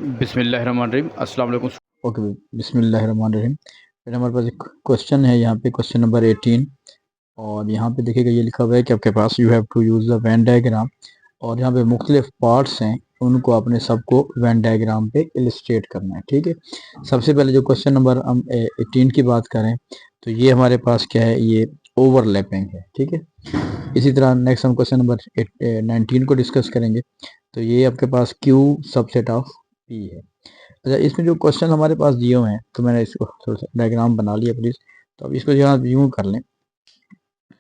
बिस्मिल्लाहिर्रहमानिर्रहीम अस्सलाम वालेकुम। ओके, बिस्मिल्लाहिर्रहमानिर्रहीम। फिर हमारे पास एक क्वेश्चन है यहाँ पे, क्वेश्चन नंबर 18। और यहाँ पे देखिएगा ये लिखा हुआ है कि आपके पास you have to use the Venn diagram. और यहाँ पे मुख्तलिफ पार्ट्स हैं, उनको आपने सबको वेन डायग्राम पे इलिस्ट्रेट करना है। ठीक है, सबसे पहले जो क्वेश्चन नंबर हम 18 की बात करें तो ये हमारे पास क्या है, ये ओवरलैपिंग है। ठीक है, इसी तरह नेक्स्ट हम क्वेश्चन नंबर 19 को डिस्कस करेंगे। तो ये आपके पास क्यू सबसेट ऑफ पी है। अच्छा, इसमें जो क्वेश्चन हमारे पास दिए हुए हैं तो मैंने इसको थोड़ा सा डायग्राम बना लिया प्लीज़। तो अब इसको जो आप यूँ कर लें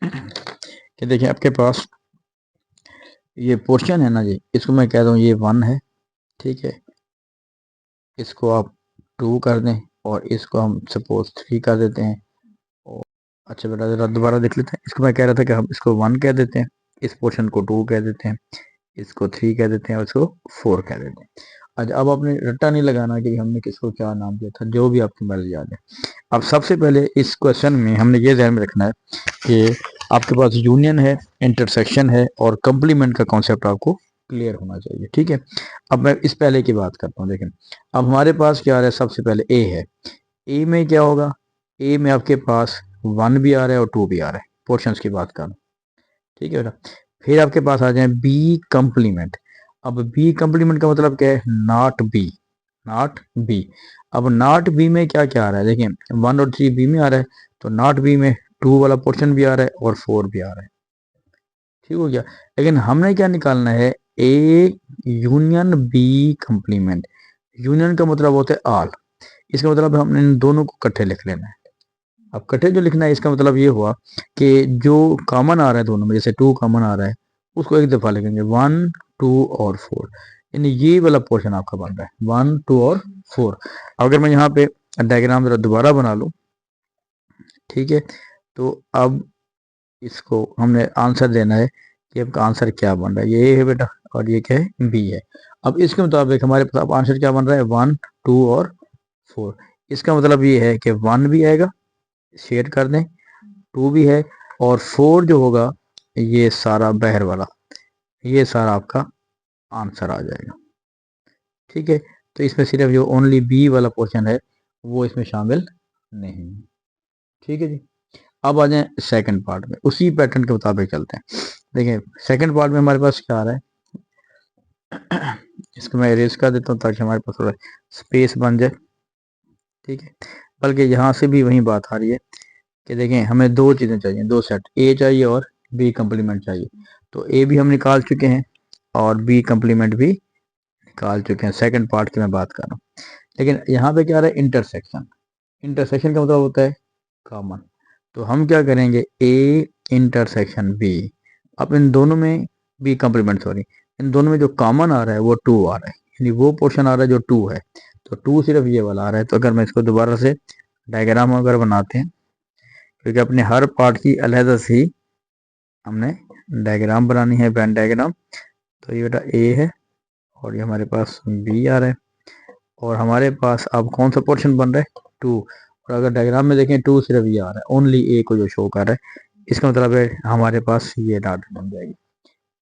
कि देखिए आपके पास ये पोर्शन है ना जी, इसको मैं कह दूँ ये 1 है। ठीक है, इसको आप 2 कर दें और इसको हम सपोज 3 कर देते हैं। और अच्छा बेटा ज़रा दोबारा देख लेते हैं। इसको मैं कह रहा था कि हम इसको 1 कह देते हैं, इस पोर्शन को 2 कह देते हैं, इसको 3 कह देते हैं और इसको 4 कह देते हैं। अच्छा, अब आपने रट्टा नहीं लगाना कि हमने किसको क्या नाम दिया था, जो भी आपकी मर्जी याद है। अब सबसे पहले इस क्वेश्चन में हमने ये ध्यान में रखना है कि आपके पास यूनियन है, इंटरसेक्शन है और कंप्लीमेंट का कॉन्सेप्ट आपको क्लियर होना चाहिए। ठीक है, अब मैं इस पहले की बात करता हूँ। देखें अब हमारे पास क्या आ रहा है, सबसे पहले ए है। ए में क्या होगा, ए में आपके पास 1 भी आ रहा है और 2 भी आ रहा है, पोर्शंस की बात करूँ। ठीक है बेटा, फिर आपके पास आ जाए बी कंप्लीमेंट। अब बी कंप्लीमेंट का मतलब क्या है, नॉट बी, नॉट बी। अब नॉट बी में क्या क्या आ रहा है, देखिए 1 और 3 बी में आ रहा है, तो नॉट बी में 2 वाला पोर्शन भी आ रहा है और 4 भी आ रहा है। ठीक हो गया, लेकिन हमने क्या निकालना है, A union B complement. Union का मतलब होता है ऑल, इसका मतलब हमने इन दोनों को इकट्ठे लिख लेना है। अब कटे जो लिखना है इसका मतलब ये हुआ कि जो कॉमन आ रहा है दोनों में, जैसे 2 कॉमन आ रहा है उसको एक दफा लिखेंगे, 1 2 और 4, यानी ये वाला पोर्शन आपका बन रहा है 1 2 और 4। अगर मैं यहाँ पे डायग्राम जरा दोबारा बना लूँ, ठीक है, तो अब इसको हमने आंसर देना है कि आपका आंसर क्या बन रहा है, ये है बेटा और ये क्या है, बी है। अब इसके मुताबिक हमारे पास अब आंसर क्या बन रहा है, 1 2 और 4। इसका मतलब ये है कि 1 भी आएगा, शेयर कर दें, 2 भी है और 4 जो होगा ये सारा बहर वाला, ये सारा आपका आंसर आ जाएगा। ठीक है, तो इसमें सिर्फ जो ओनली बी वाला पोर्शन है वो इसमें शामिल नहीं है। ठीक है जी, अब आ जाए सेकंड पार्ट में, उसी पैटर्न के मुताबिक चलते हैं। देखिए सेकंड पार्ट में हमारे पास क्या आ रहा है, इसको मैं इरेज कर देता हूँ ताकि हमारे पास थोड़ा स्पेस बन जाए। ठीक है, बल्कि यहाँ से भी वही बात आ रही है कि देखें हमें 2 चीज़ें चाहिए, 2 सेट, ए चाहिए और बी कंप्लीमेंट चाहिए। तो ए भी हम निकाल चुके हैं और बी कंप्लीमेंट भी निकाल चुके हैं, सेकंड पार्ट की मैं बात कर रहा हूँ। लेकिन यहाँ पे क्या आ रहा है, इंटरसेक्शन। इंटरसेक्शन का मतलब होता है कॉमन। तो हम क्या करेंगे, ए इंटरसेक्शन बी। अब इन दोनों में बी कंप्लीमेंट, सॉरी, इन दोनों में जो कॉमन आ रहा है वो 2 आ रहा है, यानी वो पोर्शन आ रहा है जो 2 है। तो 2 सिर्फ ये वाला आ रहा है। तो अगर मैं इसको दोबारा से डायग्राम अगर बनाते हैं, क्योंकि अपने हर पार्ट की अलहदा से ही हमने डायग्राम बनानी है, वेन डायग्राम। तो ये बेटा ए है और ये हमारे पास बी आ रहा है और हमारे पास अब कौन सा पोर्शन बन रहा है, 2। और अगर डायग्राम में देखें 2 सिर्फ ये आ रहा है, ओनली ए को जो शो कर रहा है, इसका मतलब है हमारे पास ये डॉट बन जाएगी।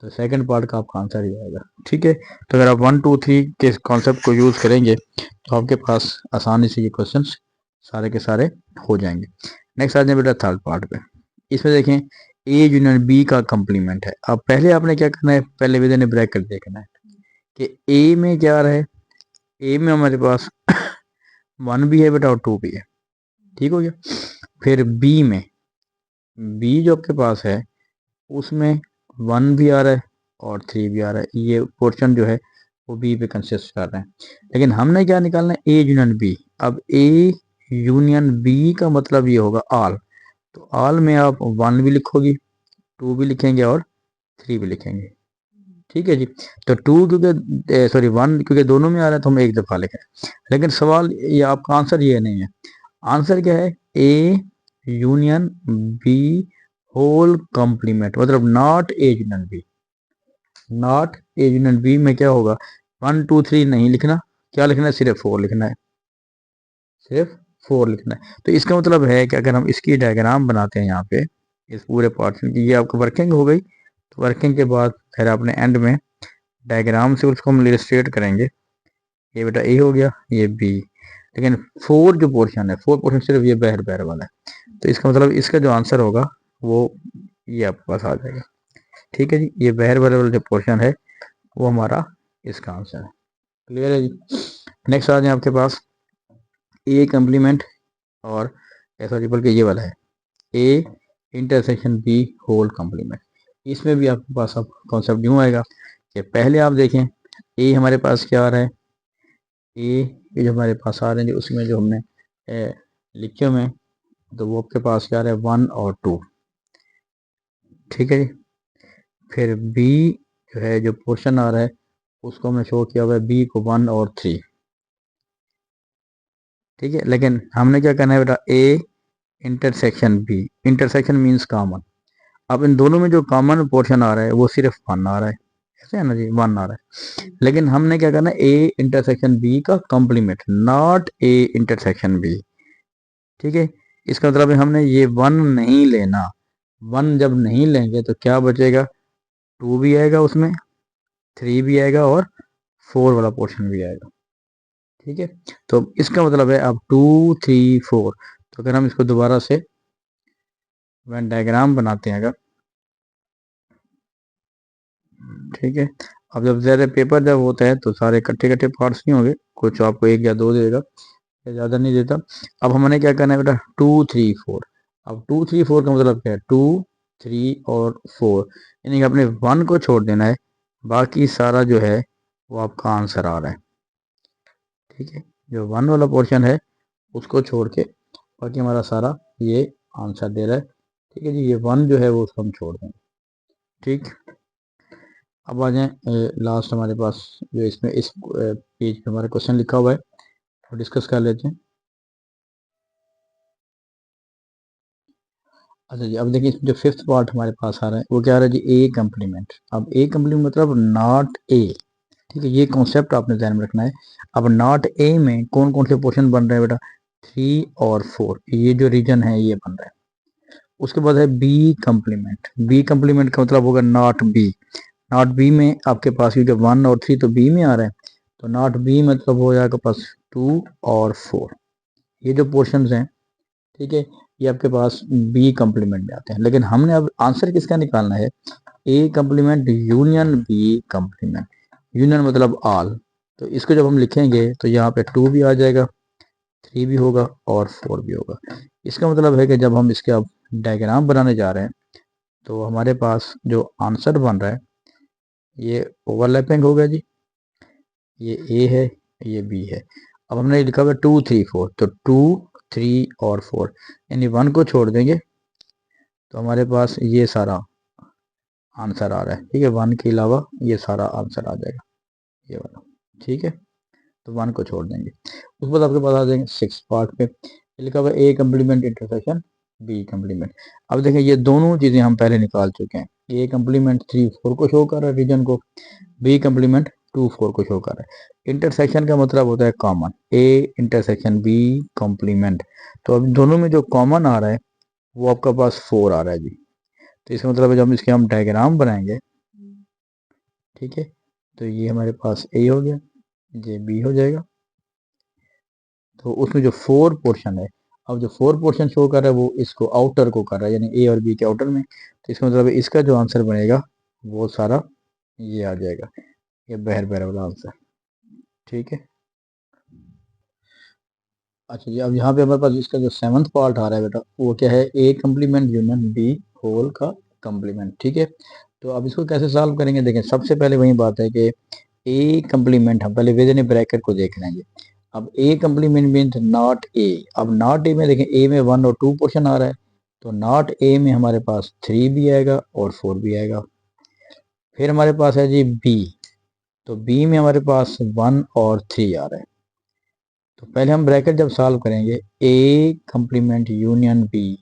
तो सेकंड पार्ट का आपका आंसर ही आएगा। ठीक है, तो अगर आप 1 2 3 के कॉन्सेप्ट को यूज़ करेंगे तो आपके पास आसानी से ये क्वेश्चन सारे के सारे हो जाएंगे। नेक्स्ट आ जाए बेटा थर्ड पार्ट पे। इसमें देखें ए यूनियन बी का कंप्लीमेंट है। अब पहले आपने क्या करना है, पहले विद इन ब्रैकेट देखना है कि ए में क्या आ रहा है। ए में हमारे पास 1 भी है बेटा और 2 भी है। ठीक हो गया, फिर बी में, बी जो आपके पास है उसमें 1 भी आ रहा है और 3 भी आ रहा है, ये पोर्शन जो है वो बी पे कंसिस्ट कर रहे हैं। लेकिन हमने क्या निकालना है, ए यूनियन बी। अब ए यूनियन बी का मतलब ये होगा ऑल। तो ऑल में आप 1 भी लिखोगी, 2 भी लिखेंगे और 3 भी लिखेंगे। ठीक है जी, तो 2 क्योंकि सॉरी 1 क्योंकि दोनों में आ रहा है तो हम एक दफ़ा लिखें। लेकिन सवाल ये आपका आंसर ये नहीं है। आंसर क्या है, A union B whole complement, मतलब not A union B. Not A union B में क्या होगा, 1 2 3 नहीं लिखना, क्या लिखना है, सिर्फ 4 लिखना है, सिर्फ 4 लिखना है। तो इसका मतलब है कि अगर हम इसकी डायग्राम बनाते हैं यहाँ पे, इस पूरे पोर्शन की, ये आपकी वर्किंग हो गई। तो वर्किंग के बाद फिर अपने एंड में डायग्राम से उसको हम इलस्ट्रेट करेंगे ये बेटा ए हो गया, ये बी। लेकिन फोर जो पोर्शन है, फोर पोर्शन सिर्फ ये बहर बहर वाला है, तो इसका मतलब इसका जो आंसर होगा वो ये आपके पास आ जाएगा। ठीक है जी, ये बहर बहर वाला जो पोर्शन है वो हमारा इसका आंसर है। क्लियर है जी। नेक्स्ट आ जाए आपके पास ए कम्प्लीमेंट, और सॉरी बल्कि ये वाला है A intersection B whole complement. इसमें भी आपके पास अब कॉन्सेप्ट यूँ आएगा कि पहले आप देखें ए हमारे पास क्या आ रहा है, ए जो हमारे पास आ रहे हैं उसमें जो हमने लिखे हुए हैं, तो वो आपके पास क्या आ रहा है 1 और 2। ठीक है जी। फिर बी जो है जो पोर्शन आ रहा है उसको हमने शो किया हुआ है बी को 1 और 3। ठीक है, लेकिन हमने क्या करना है बेटा A intersection B, intersection means common. अब इन दोनों में जो कॉमन पोर्शन आ रहा है वो सिर्फ 1 आ रहा है, ऐसे है ना जी, 1 आ रहा है। लेकिन हमने क्या करना है ए इंटरसेक्शन बी का complement, not A intersection B. ठीक है, इसका मतलब है हमने ये 1 नहीं लेना। 1 जब नहीं लेंगे तो क्या बचेगा, 2 भी आएगा उसमें, 3 भी आएगा और 4 वाला पोर्शन भी आएगा। ठीक है, तो इसका मतलब है अब 2 3 4। तो अगर हम इसको दोबारा से वेन डायग्राम बनाते हैं अगर, ठीक है, अब जब ज़्यादा पेपर जब होता है तो सारे इकट्ठे इकट्ठे पार्ट्स नहीं होंगे, कुछ आपको 1 या 2 देगा, ज़्यादा नहीं देता। अब हमने क्या करना है बेटा 2 3 4। अब 2 3 4 का मतलब क्या है, 2 3 और 4, यानी कि अपने 1 को छोड़ देना है, बाकी सारा जो है वो आपका आंसर आ रहा है। ठीक है, जो 1 वाला पोर्शन है उसको छोड़ के बाकी हमारा सारा ये आंसर दे रहा है। ठीक है जी, ये 1 जो है वो उसको हम छोड़ देंगे। ठीक, अब आ जाए लास्ट हमारे पास जो इसमें इस पेज पे हमारा क्वेश्चन लिखा हुआ है और डिस्कस कर लेते हैं। अच्छा जी, अब देखिए जो फिफ्थ पार्ट हमारे पास आ रहा है वो क्या आ रहा है जी, ए कम्प्लीमेंट। अब ए कम्प्लीमेंट मतलब नॉट ए। ठीक है, ये कॉन्सेप्ट आपने ध्यान में रखना है। अब नॉट ए में कौन कौन से पोर्शन बन रहे हैं बेटा, 3 और 4, ये जो रीजन है ये बन रहा है। उसके बाद है बी कम्प्लीमेंट। बी कम्प्लीमेंट का मतलब होगा नॉट बी। नॉट बी में आपके पास क्योंकि 1 और 3 तो बी में आ रहा है, तो नॉट बी मतलब हो जाएगा पास 2 और 4, ये जो पोर्शंस हैं। ठीक है, ये आपके पास बी कम्प्लीमेंट में आते हैं। लेकिन हमने अब आंसर किसका निकालना है, A complement union B complement. Union मतलब ऑल। तो इसको जब हम लिखेंगे तो यहाँ पे 2 भी आ जाएगा, 3 भी होगा और 4 भी होगा। इसका मतलब है कि जब हम इसके अब डायग्राम बनाने जा रहे हैं तो हमारे पास जो आंसर बन रहा है ये ओवरलैपिंग होगा जी, ये ए है ये बी है। अब हमने लिखा हुआ 2 3 4, तो 2 3 और 4, यानी 1 को छोड़ देंगे तो हमारे पास ये सारा आंसर आ रहा है। ठीक है, 1 के अलावा ये सारा आंसर आ जाएगा, ये वाला। ठीक है, तो 1 को छोड़ देंगे। उसके बाद आपके पास आ जाएंगे 6 पार्ट पे, लिखा हुआ A complement intersection B complement. अब देखें ये दोनों चीज़ें हम पहले निकाल चुके हैं। ए कम्प्लीमेंट 3 4 को शो कर रहा है रीजन को, बी कम्प्लीमेंट 2 4 को शो कर रहा है। इंटरसेक्शन का मतलब होता है common, A intersection B complement. तो अब दोनों में जो कॉमन आ रहा है वो आपका पास 4 आ रहा है जी। तो इसका मतलब है जब इसके हम डायग्राम बनाएंगे, ठीक है, तो ये हमारे पास ए हो गया, ये बी हो जाएगा। तो उसमें जो 4 पोर्शन है, अब जो 4 पोर्शन शो कर रहा है वो इसको आउटर को कर रहा है, यानी ए और बी के आउटर में। तो इसका मतलब है इसका जो आंसर बनेगा वो सारा ये आ जाएगा, ये बहर बहर वाला आंसर। ठीक है, अच्छा जी, अब यहाँ पे हमारे पास इसका जो 7th पार्ट आ रहा है बेटा वो क्या है, A complement union B whole का कम्प्लीमेंट। ठीक है, तो अब इसको कैसे सॉल्व करेंगे, देखें सबसे पहले वही बात है कि ए कम्प्लीमेंट हम पहले विद इन ब्रैकेट को देख लेंगे। अब ए कम्प्लीमेंट मीन्स नॉट ए। अब नॉट ए में देखें ए में 1 और 2 पोर्शन आ रहा है, तो नॉट ए में हमारे पास 3 भी आएगा और 4 भी आएगा। फिर हमारे पास है जी बी, तो बी में हमारे पास 1 और 3 आ रहा है। तो पहले हम ब्रैकेट जब सॉल्व करेंगे ए कम्प्लीमेंट यूनियन बी,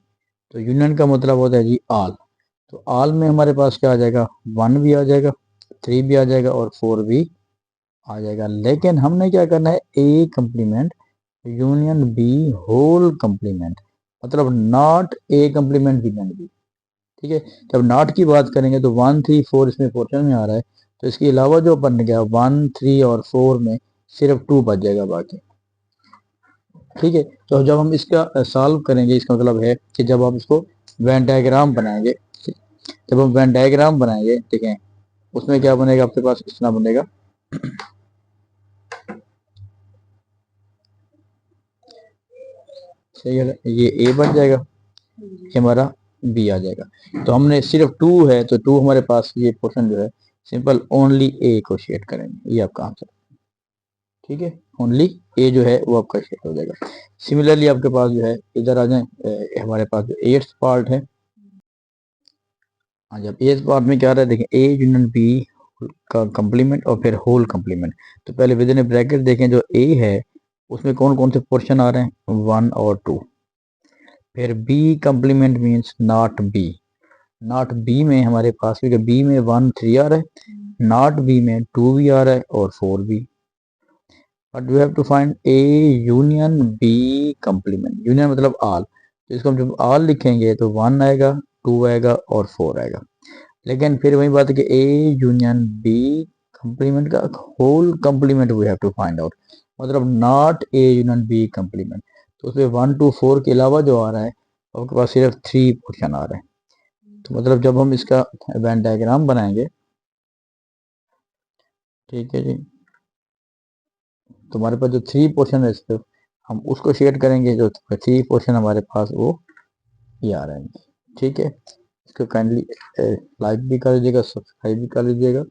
तो यूनियन का मतलब होता है जी ऑल। तो ऑल में हमारे पास क्या आ जाएगा, 1 भी आ जाएगा, 3 भी आ जाएगा और 4 भी आ जाएगा। लेकिन हमने क्या करना है, A complement union B whole complement, मतलब not A complement union B. ठीक है, जब नॉट की बात करेंगे तो 1 3 4 इसमें पोर्शन में आ रहा है, तो इसके अलावा जो बन गया 1 3 और 4 में सिर्फ 2 बच जाएगा बाकी। ठीक है, तो जब हम इसका सॉल्व करेंगे, इसका मतलब है कि जब आप इसको वेन डायग्राम बनाएंगे, जब हम वेन डायग्राम बनाएंगे, देखें उसमें क्या बनेगा, आपके पास इतना बनेगा, सही है, ये ए बन जाएगा, ये हमारा बी आ जाएगा। तो हमने सिर्फ 2 है, तो 2 हमारे पास, ये पोर्शन जो है सिंपल ओनली ए को शेड करेंगे, ये आपका आंसर। ठीक है, ओनली ए जो है वो आपका शेड हो जाएगा। सिमिलरली आपके पास जो है, इधर आ जाए, हमारे पास जो 8th पार्ट है, हाँ, जब 8th पार्ट में क्या आ रहा है, देखें ए यूनियन बी का कंप्लीमेंट और फिर होल कंप्लीमेंट। तो पहले विद इन ब्रैकेट देखें, जो ए है उसमें कौन कौन से पोर्शन आ रहे हैं, 1 और 2। फिर B complement means not B, not B में हमारे पास, क्योंकि बी में 1 3 आ रहा है, नॉट बी में 2 भी आ रहा है और 4 भी। But we have to find A union B complement, union मतलब ऑल, तो इसको हम जब ऑल लिखेंगे तो 1 आएगा, 2 आएगा और 4 आएगा। लेकिन फिर वही बात है कि ए यूनियन बी कंप्लीमेंट का whole complement we have to find out, मतलब not A union B complement. तो उसमें 1 2 4 के अलावा जो आ रहा है, आपके पास सिर्फ 3 पोर्शन आ रहे हैं। तो मतलब जब हम इसका वेन डायग्राम बनाएंगे, ठीक है जी, तो हमारे पास जो 3 पोर्शन है, सिर्फ हम उसको शेड करेंगे, जो 3 पोर्शन हमारे पास वो ये आ रहे हैं। ठीक है, इसको काइंडली लाइक भी कर लीजिएगा, सब्सक्राइब भी कर लीजिएगा।